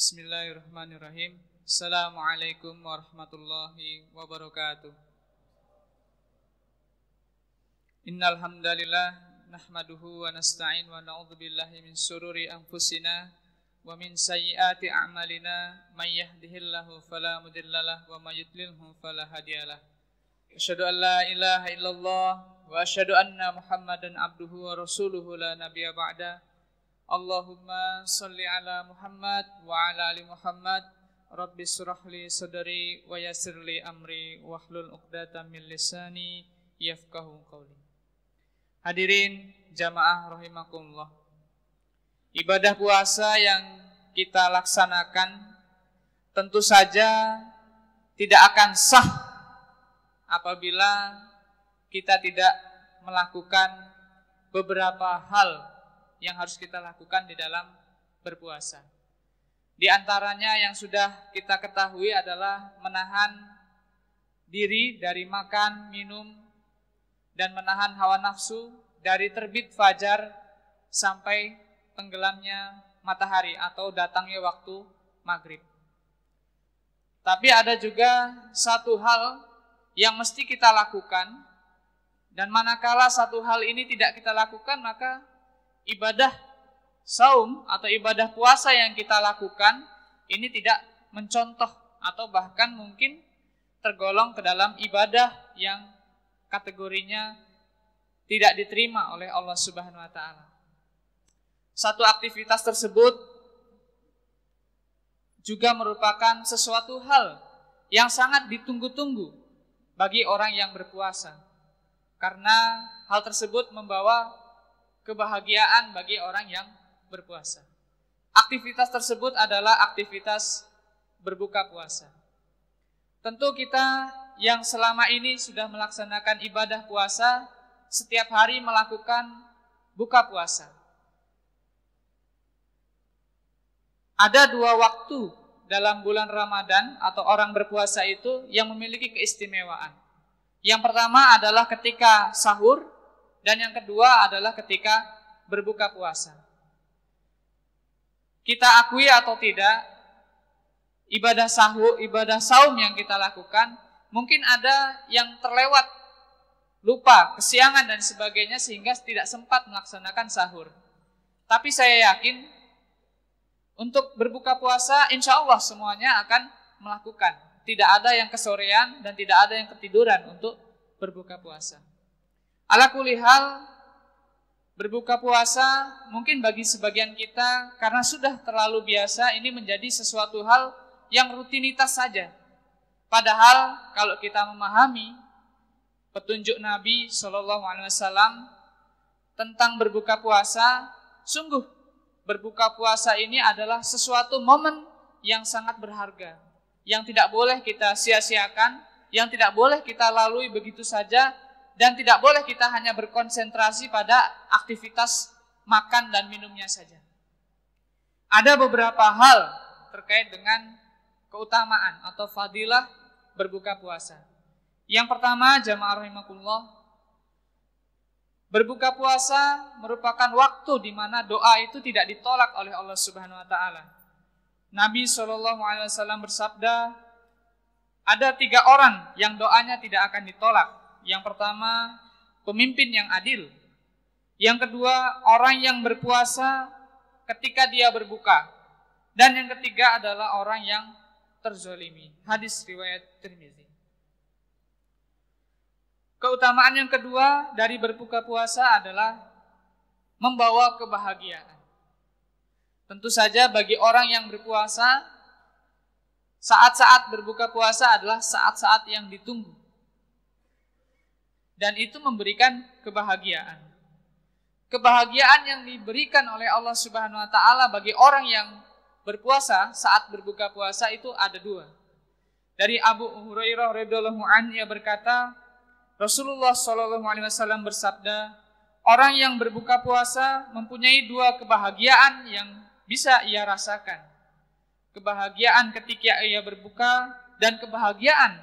Bismillahirrahmanirrahim. Assalamualaikum warahmatullahi wabarakatuh. Innal hamdalillah nahmaduhu wa nasta'in wa na'udzu billahi min shururi anfusina wa min sayyiati a'malina may yahdihillahu fala mudhillalah wa may yudlilhu fala hadiyalah. Asyhadu an la ilaha illallah wa asyhadu anna Muhammadan abduhu wa rasuluhu la nabiyya ba'da. Allahumma salli ala Muhammad wa ala ali Muhammad. Rabbi shrah li sadri wa yassir li amri wahlul 'uqdatam min lisani yafqahu qawli. Hadirin jamaah rahimakumullah. Ibadah puasa yang kita laksanakan tentu saja tidak akan sah apabila kita tidak melakukan beberapa hal yang harus kita lakukan di dalam berpuasa. Di antaranya yang sudah kita ketahui adalah menahan diri dari makan, minum, dan menahan hawa nafsu dari terbit fajar sampai tenggelamnya matahari atau datangnya waktu maghrib. Tapi ada juga satu hal yang mesti kita lakukan, dan manakala satu hal ini tidak kita lakukan, maka ibadah saum atau ibadah puasa yang kita lakukan ini tidak mencontoh atau bahkan mungkin tergolong ke dalam ibadah yang kategorinya tidak diterima oleh Allah Subhanahu wa taala. Satu aktivitas tersebut juga merupakan sesuatu hal yang sangat ditunggu-tunggu bagi orang yang berpuasa. Karena hal tersebut membawa kebahagiaan bagi orang yang berpuasa. Aktivitas tersebut adalah aktivitas berbuka puasa. Tentu kita yang selama ini sudah melaksanakan ibadah puasa, setiap hari melakukan buka puasa. Ada dua waktu dalam bulan Ramadan atau orang berpuasa itu yang memiliki keistimewaan. Yang pertama adalah ketika sahur, dan yang kedua adalah ketika berbuka puasa. Kita akui atau tidak, ibadah saum yang kita lakukan, mungkin ada yang terlewat, lupa, kesiangan dan sebagainya sehingga tidak sempat melaksanakan sahur. Tapi saya yakin, untuk berbuka puasa insya Allah semuanya akan melakukan. Tidak ada yang kesorean dan tidak ada yang ketiduran untuk berbuka puasa. Ala kulli hal, berbuka puasa mungkin bagi sebagian kita karena sudah terlalu biasa, ini menjadi sesuatu hal yang rutinitas saja. Padahal kalau kita memahami petunjuk Nabi SAW tentang berbuka puasa, sungguh berbuka puasa ini adalah sesuatu momen yang sangat berharga, yang tidak boleh kita sia-siakan, yang tidak boleh kita lalui begitu saja, dan tidak boleh kita hanya berkonsentrasi pada aktivitas makan dan minumnya saja. Ada beberapa hal terkait dengan keutamaan atau fadilah berbuka puasa. Yang pertama, jamaah rahimakumullah, berbuka puasa merupakan waktu di mana doa itu tidak ditolak oleh Allah Subhanahu wa taala. Nabi SAW bersabda, ada 3 orang yang doanya tidak akan ditolak. Yang pertama, pemimpin yang adil. Yang kedua, orang yang berpuasa ketika dia berbuka. Dan yang ketiga adalah orang yang terzolimi. Hadis riwayat Tirmizi. Keutamaan yang kedua dari berbuka puasa adalah membawa kebahagiaan. Tentu saja bagi orang yang berpuasa, saat-saat berbuka puasa adalah saat-saat yang ditunggu. Dan itu memberikan kebahagiaan. Kebahagiaan yang diberikan oleh Allah Subhanahu wa taala bagi orang yang berpuasa saat berbuka puasa itu ada 2. Dari Abu Hurairah radhiyallahu anhu, ia berkata, Rasulullah SAW bersabda, orang yang berbuka puasa mempunyai 2 kebahagiaan yang bisa ia rasakan. Kebahagiaan ketika ia berbuka dan kebahagiaan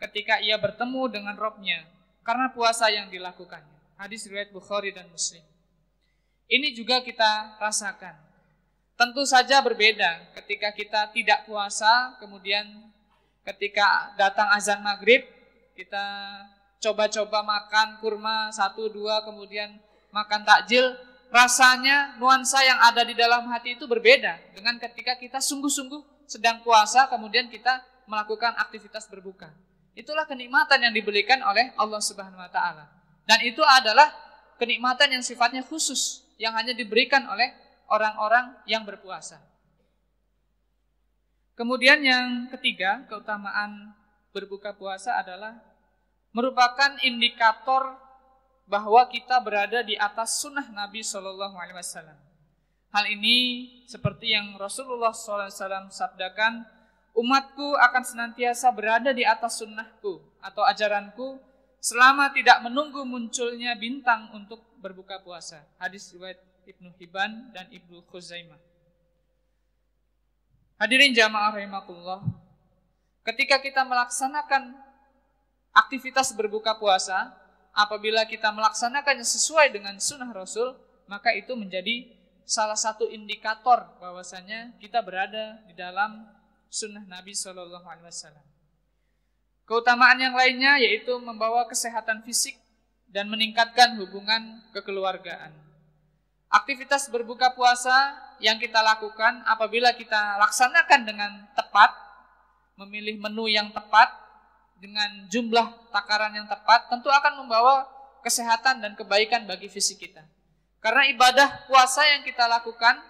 ketika ia bertemu dengan Rabb-Nya karena puasa yang dilakukannya. Hadis riwayat Bukhari dan Muslim. Ini juga kita rasakan. tentu saja berbeda ketika kita tidak puasa, kemudian ketika datang azan maghrib, kita coba-coba makan kurma 1-2, kemudian makan takjil, rasanya nuansa yang ada di dalam hati itu berbeda dengan ketika kita sungguh-sungguh sedang puasa, kemudian kita melakukan aktivitas berbuka. Itulah kenikmatan yang diberikan oleh Allah Subhanahu wa taala. Dan itu adalah kenikmatan yang sifatnya khusus, yang hanya diberikan oleh orang-orang yang berpuasa. Kemudian yang ketiga, keutamaan berbuka puasa adalah merupakan indikator bahwa kita berada di atas sunnah Nabi SAW. Hal ini seperti yang Rasulullah SAW sabdakan, umatku akan senantiasa berada di atas sunnahku atau ajaranku selama tidak menunggu munculnya bintang untuk berbuka puasa. Hadis riwayat Ibnu Hibban dan Ibnu Khuzaimah. Hadirin jamaah rahimakumullah, ketika kita melaksanakan aktivitas berbuka puasa, apabila kita melaksanakannya sesuai dengan sunnah Rasul, maka itu menjadi salah satu indikator bahwasanya kita berada di dalam sunnah Nabi SAW. Keutamaan yang lainnya yaitu membawa kesehatan fisik dan meningkatkan hubungan kekeluargaan. Aktivitas berbuka puasa yang kita lakukan apabila kita laksanakan dengan tepat, memilih menu yang tepat, dengan jumlah takaran yang tepat, tentu akan membawa kesehatan dan kebaikan bagi fisik kita. Karena ibadah puasa yang kita lakukan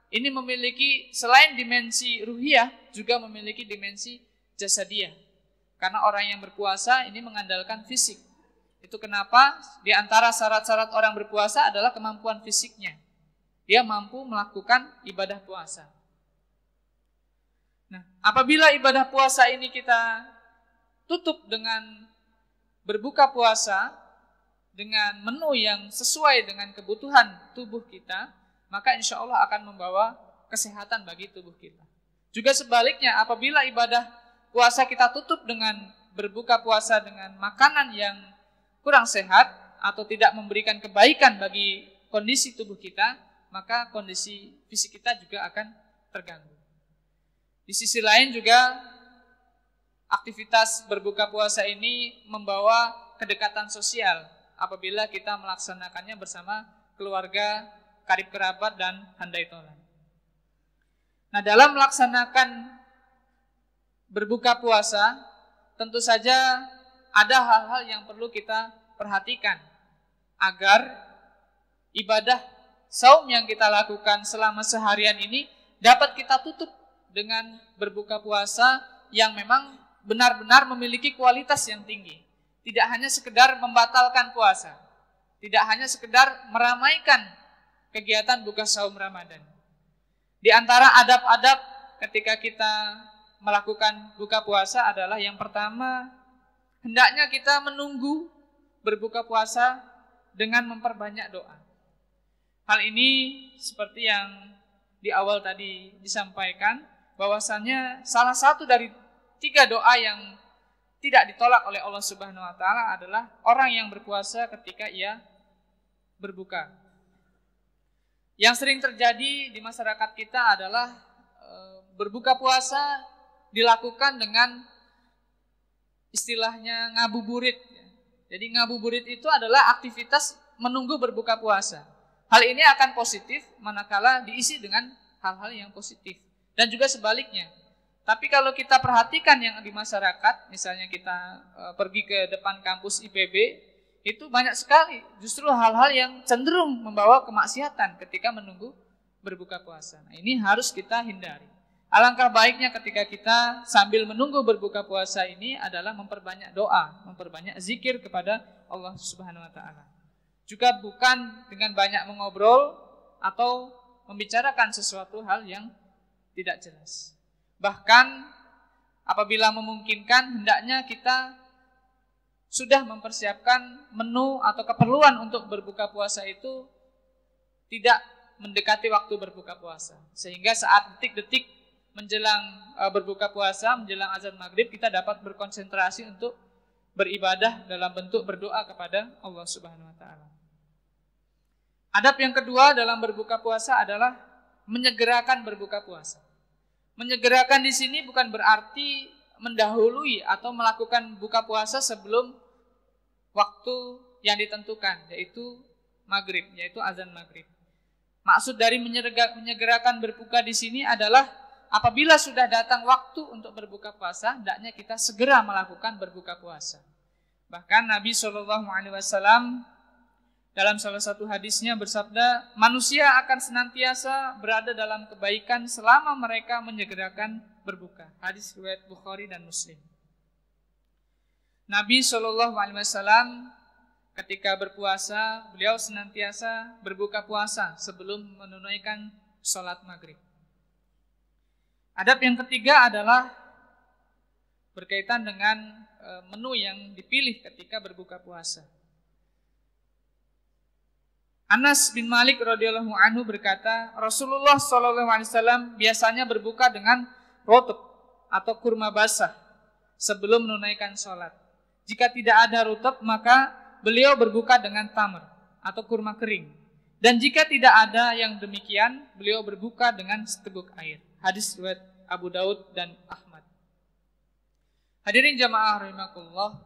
ini memiliki selain dimensi ruhiyah, juga memiliki dimensi jasadiyah. Karena orang yang berpuasa ini mengandalkan fisik. Itu kenapa di antara syarat-syarat orang berpuasa adalah kemampuan fisiknya. Dia mampu melakukan ibadah puasa. Nah, apabila ibadah puasa ini kita tutup dengan berbuka puasa, dengan menu yang sesuai dengan kebutuhan tubuh kita, maka insya Allah akan membawa kesehatan bagi tubuh kita. Juga sebaliknya, apabila ibadah puasa kita tutup dengan berbuka puasa dengan makanan yang kurang sehat atau tidak memberikan kebaikan bagi kondisi tubuh kita, maka kondisi fisik kita juga akan terganggu. Di sisi lain juga aktivitas berbuka puasa ini membawa kedekatan sosial apabila kita melaksanakannya bersama keluarga, karib kerabat, dan handai tolan. Nah, dalam melaksanakan berbuka puasa, tentu saja ada hal-hal yang perlu kita perhatikan agar ibadah saum yang kita lakukan selama seharian ini dapat kita tutup dengan berbuka puasa yang memang benar-benar memiliki kualitas yang tinggi. Tidak hanya sekedar membatalkan puasa, tidak hanya sekedar meramaikan kegiatan buka saum Ramadan. Di antara adab-adab ketika kita melakukan buka puasa adalah yang pertama, hendaknya kita menunggu berbuka puasa dengan memperbanyak doa. Hal ini seperti yang di awal tadi disampaikan, bahwasannya salah satu dari 3 doa yang tidak ditolak oleh Allah Subhanahu wa taala adalah orang yang berpuasa ketika ia berbuka. Yang sering terjadi di masyarakat kita adalah berbuka puasa dilakukan dengan istilahnya ngabuburit. Jadi ngabuburit itu adalah aktivitas menunggu berbuka puasa. Hal ini akan positif manakala diisi dengan hal-hal yang positif. Dan juga sebaliknya. Tapi kalau kita perhatikan yang di masyarakat, misalnya kita pergi ke depan kampus IPB, itu banyak sekali justru hal-hal yang cenderung membawa kemaksiatan ketika menunggu berbuka puasa. Nah, ini harus kita hindari. Alangkah baiknya ketika kita sambil menunggu berbuka puasa ini adalah memperbanyak doa, memperbanyak zikir kepada Allah Subhanahu wa taala. Juga bukan dengan banyak mengobrol atau membicarakan sesuatu hal yang tidak jelas. Bahkan apabila memungkinkan, hendaknya kita sudah mempersiapkan menu atau keperluan untuk berbuka puasa itu tidak mendekati waktu berbuka puasa. Sehingga saat detik-detik menjelang berbuka puasa, menjelang azan maghrib, kita dapat berkonsentrasi untuk beribadah dalam bentuk berdoa kepada Allah Subhanahu wa taala. Adab yang kedua dalam berbuka puasa adalah menyegerakan berbuka puasa. Menyegerakan di sini bukan berarti mendahului atau melakukan buka puasa sebelum waktu yang ditentukan, yaitu maghrib, yaitu azan maghrib. Maksud dari menyegerakan berbuka di sini adalah apabila sudah datang waktu untuk berbuka puasa, hendaknya kita segera melakukan berbuka puasa. Bahkan Nabi SAW dalam salah satu hadisnya bersabda, manusia akan senantiasa berada dalam kebaikan selama mereka menyegerakan berbuka. Hadis riwayat Bukhari dan Muslim. Nabi SAW ketika berpuasa, beliau senantiasa berbuka puasa sebelum menunaikan sholat maghrib. Adab yang ketiga adalah berkaitan dengan menu yang dipilih ketika berbuka puasa. Anas bin Malik radhiyallahu anhu berkata, Rasulullah SAW biasanya berbuka dengan rotb atau kurma basah sebelum menunaikan sholat. Jika tidak ada rotb, maka beliau berbuka dengan tamr atau kurma kering. Dan jika tidak ada yang demikian, beliau berbuka dengan seteguk air. Hadis riwayat Abu Daud dan Ahmad. Hadirin jamaah rahimakumullah,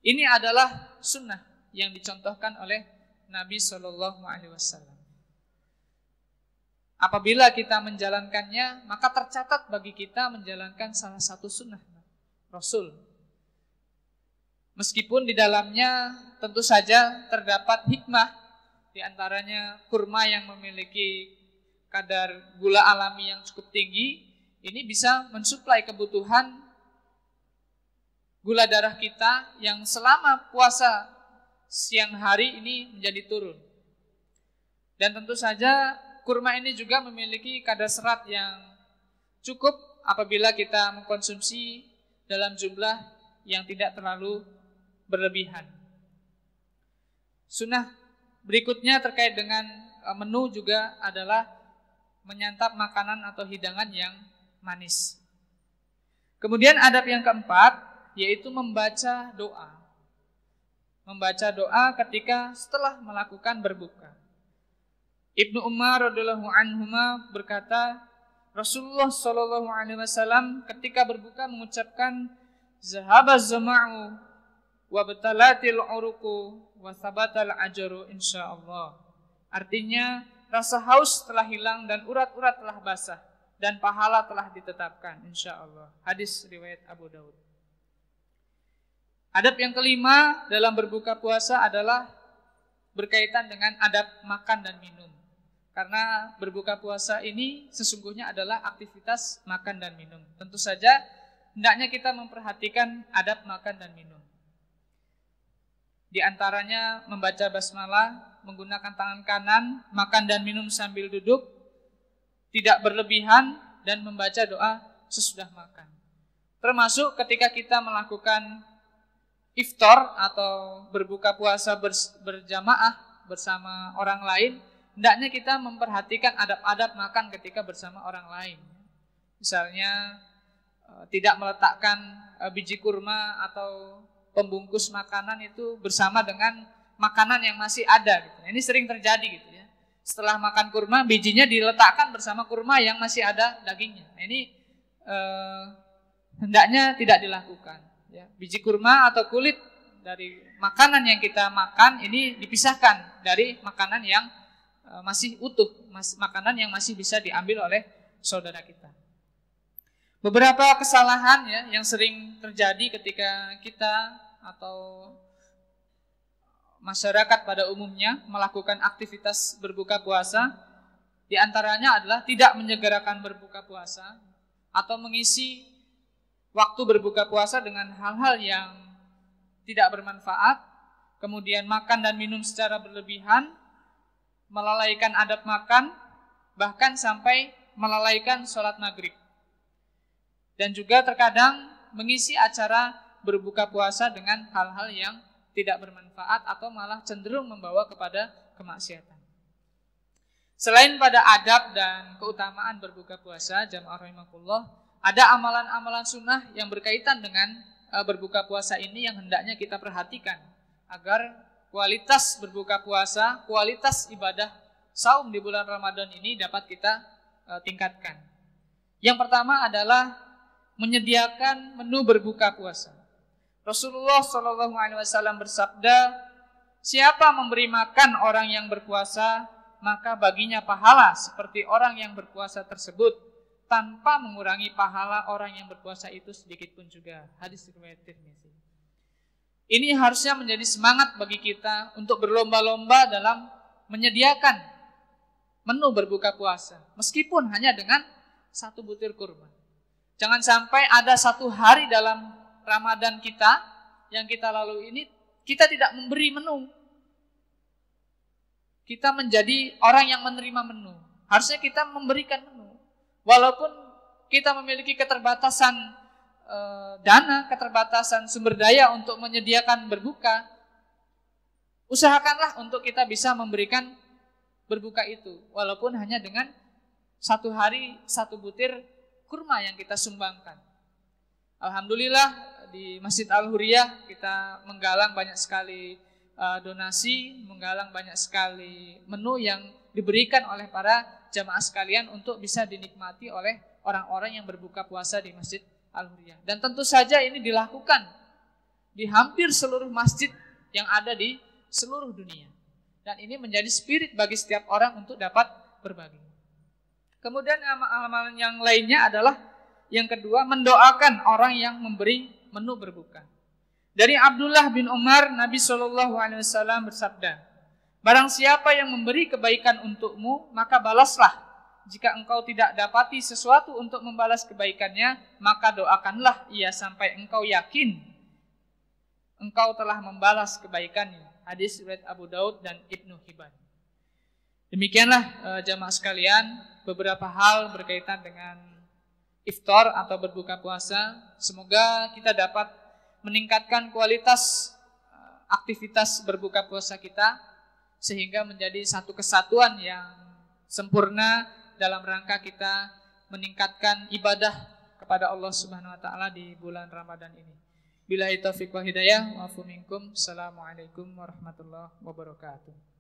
ini adalah sunnah yang dicontohkan oleh Nabi SAW. Apabila kita menjalankannya, maka tercatat bagi kita menjalankan salah satu sunnah Rasul. Meskipun di dalamnya tentu saja terdapat hikmah, di antaranya kurma yang memiliki kadar gula alami yang cukup tinggi, ini bisa mensuplai kebutuhan gula darah kita yang selama puasa siang hari ini menjadi turun. Dan tentu saja kurma ini juga memiliki kadar serat yang cukup apabila kita mengkonsumsi dalam jumlah yang tidak terlalu berlebihan. Sunnah berikutnya terkait dengan menu juga adalah menyantap makanan atau hidangan yang manis. Kemudian adab yang keempat yaitu membaca doa. Membaca doa ketika setelah melakukan berbuka. Ibnu Umar radhiyallahu anhuma berkata, Rasulullah SAW ketika berbuka mengucapkan zahabaz zama'u wa batalatil uruqu wa thabatal ajru insyaallah. Artinya rasa haus telah hilang dan urat-urat telah basah dan pahala telah ditetapkan insyaallah. Hadis riwayat Abu Daud. Adab yang kelima dalam berbuka puasa adalah berkaitan dengan adab makan dan minum. Karena berbuka puasa ini sesungguhnya adalah aktivitas makan dan minum. Tentu saja hendaknya kita memperhatikan adab makan dan minum. Di antaranya membaca basmalah, menggunakan tangan kanan, makan dan minum sambil duduk, tidak berlebihan, dan membaca doa sesudah makan. Termasuk ketika kita melakukan iftar atau berbuka puasa berjamaah bersama orang lain, hendaknya kita memperhatikan adab-adab makan ketika bersama orang lain. Misalnya tidak meletakkan biji kurma atau pembungkus makanan itu bersama dengan makanan yang masih ada. Gitu. Ini sering terjadi gitu ya. Setelah makan kurma, bijinya diletakkan bersama kurma yang masih ada dagingnya. Nah, ini hendaknya tidak dilakukan. Ya, biji kurma atau kulit dari makanan yang kita makan ini dipisahkan dari makanan yang masih utuh, makanan yang masih bisa diambil oleh saudara kita. Beberapa kesalahan ya yang sering terjadi ketika kita atau masyarakat pada umumnya melakukan aktivitas berbuka puasa, di antaranya adalah tidak menyegerakan berbuka puasa atau mengisi waktu berbuka puasa dengan hal-hal yang tidak bermanfaat, kemudian makan dan minum secara berlebihan, melalaikan adab makan, bahkan sampai melalaikan sholat maghrib. Dan juga terkadang mengisi acara berbuka puasa dengan hal-hal yang tidak bermanfaat atau malah cenderung membawa kepada kemaksiatan. Selain pada adab dan keutamaan berbuka puasa, jamaah rahimakumullah, ada amalan-amalan sunnah yang berkaitan dengan berbuka puasa ini yang hendaknya kita perhatikan agar kualitas berbuka puasa, kualitas ibadah saum di bulan Ramadan ini dapat kita tingkatkan. Yang pertama adalah menyediakan menu berbuka puasa. Rasulullah SAW bersabda, siapa memberi makan orang yang berpuasa, maka baginya pahala seperti orang yang berpuasa tersebut, tanpa mengurangi pahala orang yang berpuasa itu sedikit pun juga. Hadis riwayat Tirmizi. Ini harusnya menjadi semangat bagi kita untuk berlomba-lomba dalam menyediakan menu berbuka puasa, meskipun hanya dengan 1 butir kurma. Jangan sampai ada 1 hari dalam Ramadan kita yang kita lalui ini kita tidak memberi menu. Kita menjadi orang yang menerima menu. Harusnya kita memberikan menu. Walaupun kita memiliki keterbatasan dana, keterbatasan sumber daya untuk menyediakan berbuka, usahakanlah untuk kita bisa memberikan berbuka itu. Walaupun hanya dengan 1 hari 1 butir kurma yang kita sumbangkan. Alhamdulillah di Masjid Al-Huriyah kita menggalang banyak sekali donasi, menggalang banyak sekali menu yang diberikan oleh para jamaah sekalian untuk bisa dinikmati oleh orang-orang yang berbuka puasa di Masjid Al-Huriyah. Dan tentu saja ini dilakukan di hampir seluruh masjid yang ada di seluruh dunia. Dan ini menjadi spirit bagi setiap orang untuk dapat berbagi. Kemudian amalan yang lainnya adalah yang kedua, mendoakan orang yang memberi menu berbuka. Dari Abdullah bin Umar, Nabi SAW bersabda, barang siapa yang memberi kebaikan untukmu, maka balaslah. Jika engkau tidak dapati sesuatu untuk membalas kebaikannya, maka doakanlah ia sampai engkau yakin engkau telah membalas kebaikannya. Hadis riwayat Abu Daud dan Ibnu Hibban. Demikianlah jamaah sekalian, beberapa hal berkaitan dengan iftar atau berbuka puasa. Semoga kita dapat meningkatkan kualitas aktivitas berbuka puasa kita sehingga menjadi satu kesatuan yang sempurna dalam rangka kita meningkatkan ibadah kepada Allah Subhanahu wa taala di bulan Ramadan ini. Billahi taufiq wal hidayah wa afu minkum. Assalamualaikum warahmatullahi wabarakatuh.